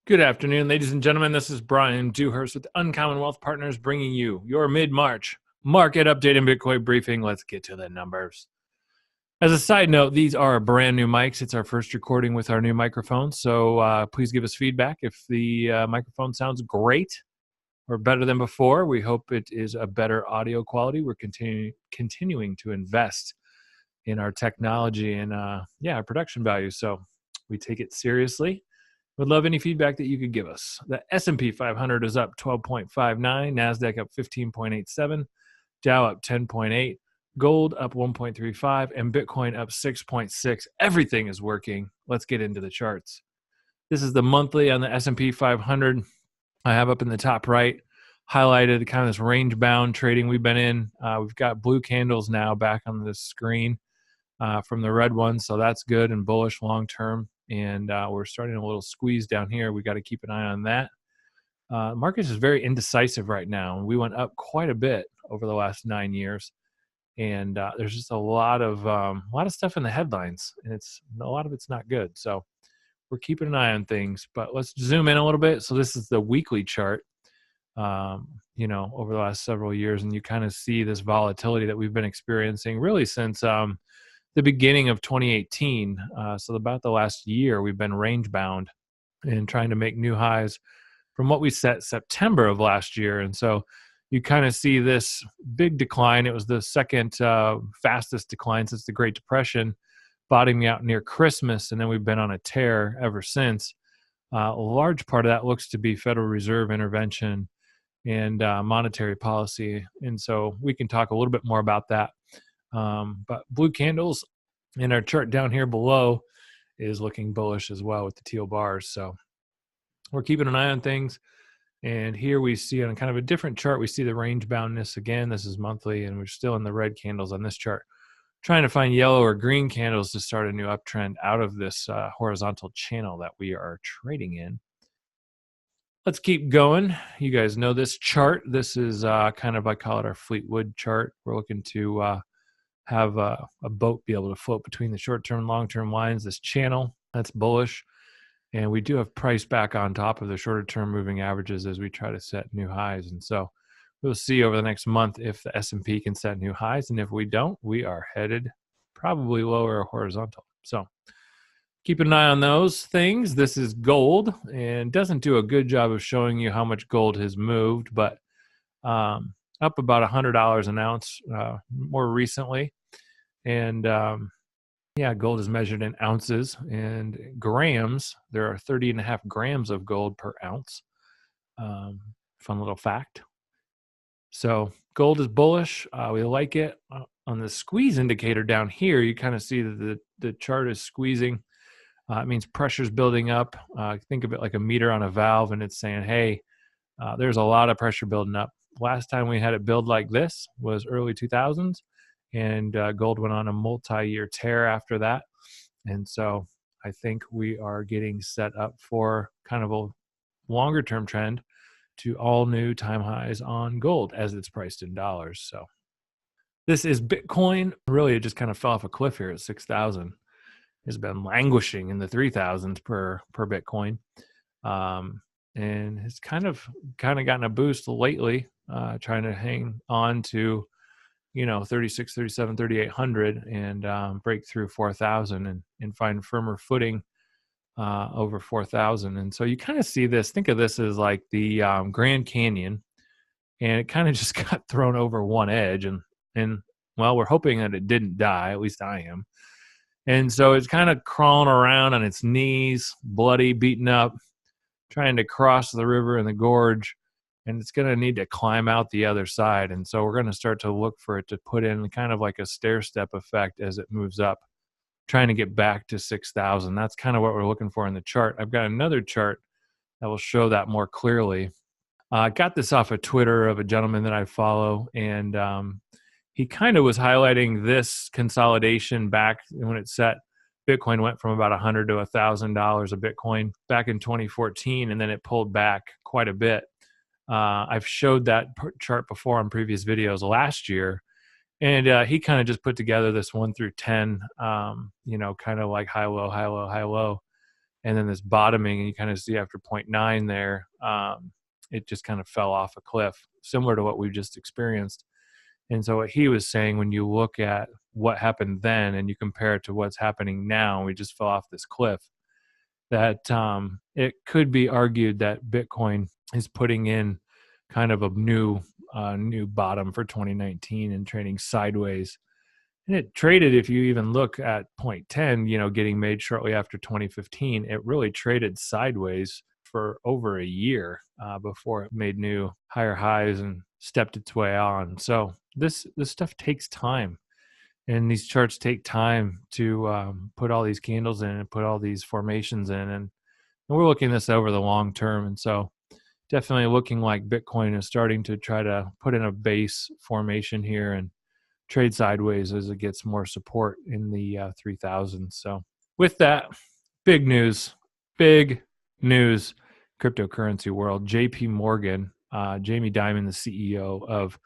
Good afternoon, ladies and gentlemen. This is Brian Dewhurst with Uncommon Wealth Partners bringing you your mid-March market update and Bitcoin briefing. Let's get to the numbers. As a side note, these are brand new mics. It's our first recording with our new microphone, so please give us feedback if the microphone sounds great or better than before. We hope it is a better audio quality. We're continuing to invest in our technology and our production value, so we take it seriously. Would love any feedback that you could give us. The S&P 500 is up 12.59, NASDAQ up 15.87, Dow up 10.8, gold up 1.35, and Bitcoin up 6.6. Everything is working. Let's get into the charts. This is the monthly on the S&P 500. I have up in the top right highlighted kind of this range-bound trading we've been in. We've got blue candles now back on the screen from the red ones, so that's good and bullish long-term. And we're starting a little squeeze down here. We got to keep an eye on that. Market is very indecisive right now. We went up quite a bit over the last 9 years, and there's just a lot of stuff in the headlines, and a lot of it's not good. So we're keeping an eye on things. But let's zoom in a little bit. So this is the weekly chart. Over the last several years, and you kind of see this volatility that we've been experiencing really since the beginning of 2018. So about the last year, we've been range bound and trying to make new highs from what we set September of last year. And so you kind of see this big decline. It was the second fastest decline since the Great Depression, bottoming out near Christmas. And then we've been on a tear ever since. A large part of that looks to be Federal Reserve intervention and monetary policy. And so we can talk a little bit more about that. But blue candles in our chart down here below is looking bullish as well with the teal bars. So we're keeping an eye on things. And here we see on kind of a different chart, we see the range boundness again. This is monthly, and we're still in the red candles on this chart, trying to find yellow or green candles to start a new uptrend out of this horizontal channel that we are trading in. Let's keep going. You guys know this chart. This is kind of, I call it our Fleetwood chart. We're looking to have a boat be able to float between the short-term and long-term lines, this channel. That's bullish. And we do have price back on top of the shorter-term moving averages as we try to set new highs. And so we'll see over the next month if the S&P can set new highs. And if we don't, we are headed probably lower or horizontal. So keep an eye on those things. This is gold, and doesn't do a good job of showing you how much gold has moved, but up about $100 an ounce more recently. And gold is measured in ounces and grams. There are 30.5 grams of gold per ounce. Fun little fact. So gold is bullish. We like it. On the squeeze indicator down here, you kind of see that the chart is squeezing. It means pressure's building up. Think of it like a meter on a valve, and it's saying, hey, there's a lot of pressure building up. Last time we had it build like this was early 2000s, and gold went on a multi-year tear after that. And so I think we are getting set up for kind of a longer-term trend to all new time highs on gold as it's priced in dollars. So this is Bitcoin. Really, it just kind of fell off a cliff here at 6,000. It's been languishing in the 3,000s per Bitcoin. And it's kind of gotten a boost lately, trying to hang on to 36, 37, 3,800 and break through 4,000 and find firmer footing over 4,000. And so you kind of see this, think of this as like the Grand Canyon, and it kind of just got thrown over one edge. And well, we're hoping that it didn't die, at least I am. And so it's kind of crawling around on its knees, bloody, beaten up, trying to cross the river and the gorge. And it's going to need to climb out the other side. And so we're going to start to look for it to put in kind of like a stair-step effect as it moves up, trying to get back to 6,000. That's kind of what we're looking for in the chart. I've got another chart that will show that more clearly. I got this off of Twitter of a gentleman that I follow, and he kind of was highlighting this consolidation back when it set. Bitcoin went from about $100 to $1,000 a Bitcoin back in 2014, and then it pulled back quite a bit. I've showed that chart before on previous videos last year, and he kind of just put together this 1 through 10, kind of like high, low, high, low, high, low. and then this bottoming, and you kind of see after 0.9 there, it just kind of fell off a cliff, similar to what we've just experienced. And so what he was saying, when you look at what happened then and you compare it to what's happening now, we just fell off this cliff, that it could be argued that Bitcoin is putting in kind of a new bottom for 2019 and trading sideways. And it traded, if you even look at 0.10, getting made shortly after 2015, it really traded sideways for over a year before it made new higher highs and stepped its way on. So this stuff takes time, and these charts take time to put all these candles in and put all these formations in, and we're looking at this over the long term. And so definitely looking like Bitcoin is starting to try to put in a base formation here and trade sideways as it gets more support in the 3000s. So with that, big news, cryptocurrency world. JP Morgan, Jamie Dimon, the CEO of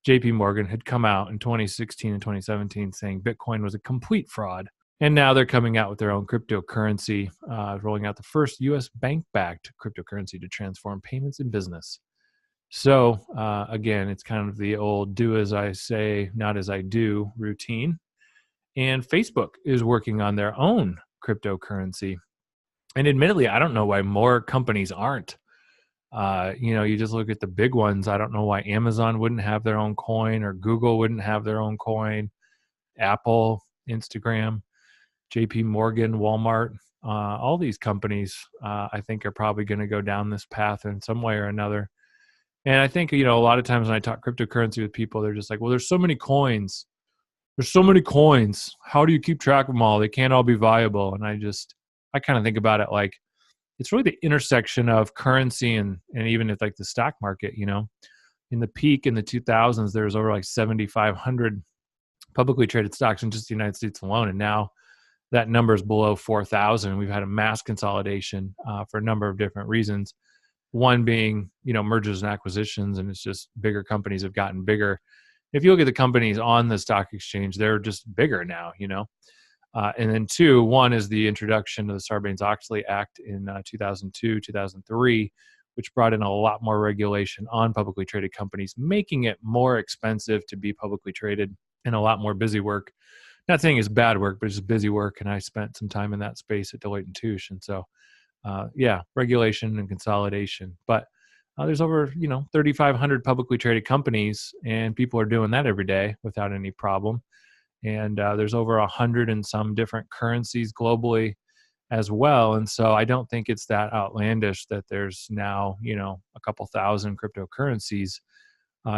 JP Morgan, had come out in 2016 and 2017 saying Bitcoin was a complete fraud. And now they're coming out with their own cryptocurrency, rolling out the first U.S. bank-backed cryptocurrency to transform payments and business. So again, it's kind of the old do as I say, not as I do routine. And Facebook is working on their own cryptocurrency. And admittedly, I don't know why more companies aren't. You just look at the big ones. I don't know why Amazon wouldn't have their own coin, or Google wouldn't have their own coin, Apple, Instagram, JP Morgan, Walmart. All these companies, I think, are probably going to go down this path in some way or another. And I think, a lot of times when I talk cryptocurrency with people, they're just like, well, there's so many coins. There's so many coins. How do you keep track of them all? They can't all be viable. And I kind of think about it like it's really the intersection of currency and even if like the stock market, in the peak in the 2000s, there was over like 7,500 publicly traded stocks in just the United States alone. And now that number is below 4,000. We've had a mass consolidation for a number of different reasons. One being, mergers and acquisitions, and it's just bigger companies have gotten bigger. If you look at the companies on the stock exchange, they're just bigger now, and then one is the introduction of the Sarbanes-Oxley Act in 2002, 2003, which brought in a lot more regulation on publicly traded companies, making it more expensive to be publicly traded and a lot more busy work. Not saying it's bad work, but it's just busy work. And I spent some time in that space at Deloitte & Touche. And so, regulation and consolidation. But there's over, 3,500 publicly traded companies, and people are doing that every day without any problem. And there's over 100 and some different currencies globally as well. And so I don't think it's that outlandish that there's now, a couple thousand cryptocurrencies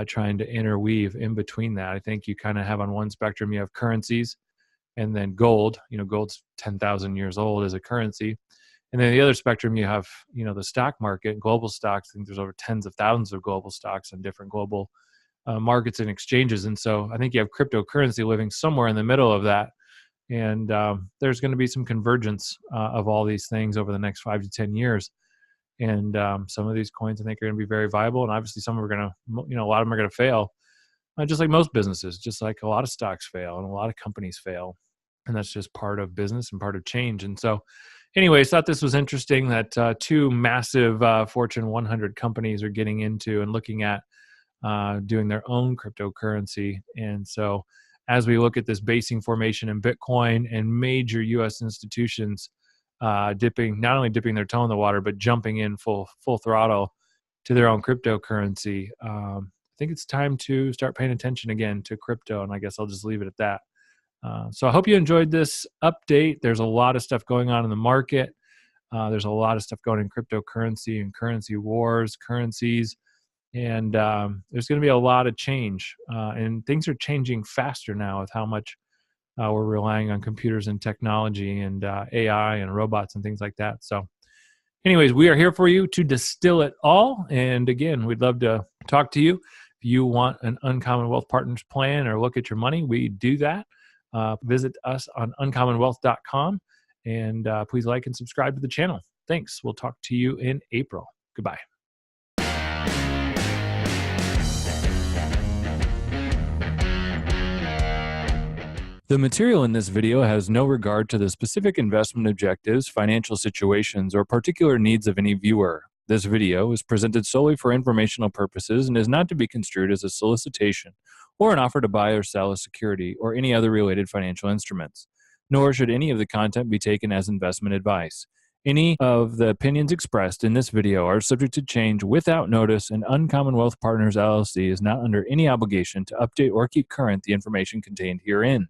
trying to interweave in between that. I think you kind of have on one spectrum, you have currencies, and then gold. Gold's 10,000 years old as a currency. And then the other spectrum, you have, the stock market, global stocks. I think there's over tens of thousands of global stocks on different global markets and exchanges. And so I think you have cryptocurrency living somewhere in the middle of that. And there's going to be some convergence of all these things over the next 5 to 10 years. And some of these coins, I think, are going to be very viable. And obviously some are going to, a lot of them are going to fail, just like most businesses, just like a lot of stocks fail and a lot of companies fail. And that's just part of business and part of change. And so anyways, thought this was interesting that two massive Fortune 100 companies are getting into and looking at doing their own cryptocurrency. And so as we look at this basing formation in Bitcoin and major U.S. institutions not only dipping their toe in the water, but jumping in full throttle to their own cryptocurrency, I think it's time to start paying attention again to crypto. And I guess I'll just leave it at that. So I hope you enjoyed this update. There's a lot of stuff going on in the market. There's a lot of stuff going in cryptocurrency and currency wars, currencies, and there's going to be a lot of change. And things are changing faster now with how much we're relying on computers and technology and AI and robots and things like that. So anyways, we are here for you to distill it all. And again, we'd love to talk to you. If you want an Uncommon Wealth Partners plan or look at your money, we do that. Visit us on uncommonwealth.com, and please like and subscribe to the channel. Thanks. We'll talk to you in April. Goodbye. The material in this video has no regard to the specific investment objectives, financial situations, or particular needs of any viewer. This video is presented solely for informational purposes and is not to be construed as a solicitation or an offer to buy or sell a security or any other related financial instruments. Nor should any of the content be taken as investment advice. Any of the opinions expressed in this video are subject to change without notice, and Uncommon Wealth Partners LLC is not under any obligation to update or keep current the information contained herein.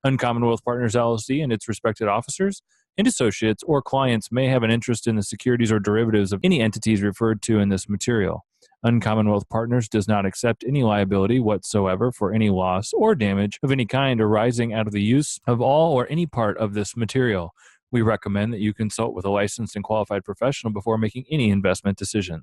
Uncommon Wealth Partners LLC and its respected officers and associates or clients may have an interest in the securities or derivatives of any entities referred to in this material. Uncommon Wealth Partners does not accept any liability whatsoever for any loss or damage of any kind arising out of the use of all or any part of this material. We recommend that you consult with a licensed and qualified professional before making any investment decision.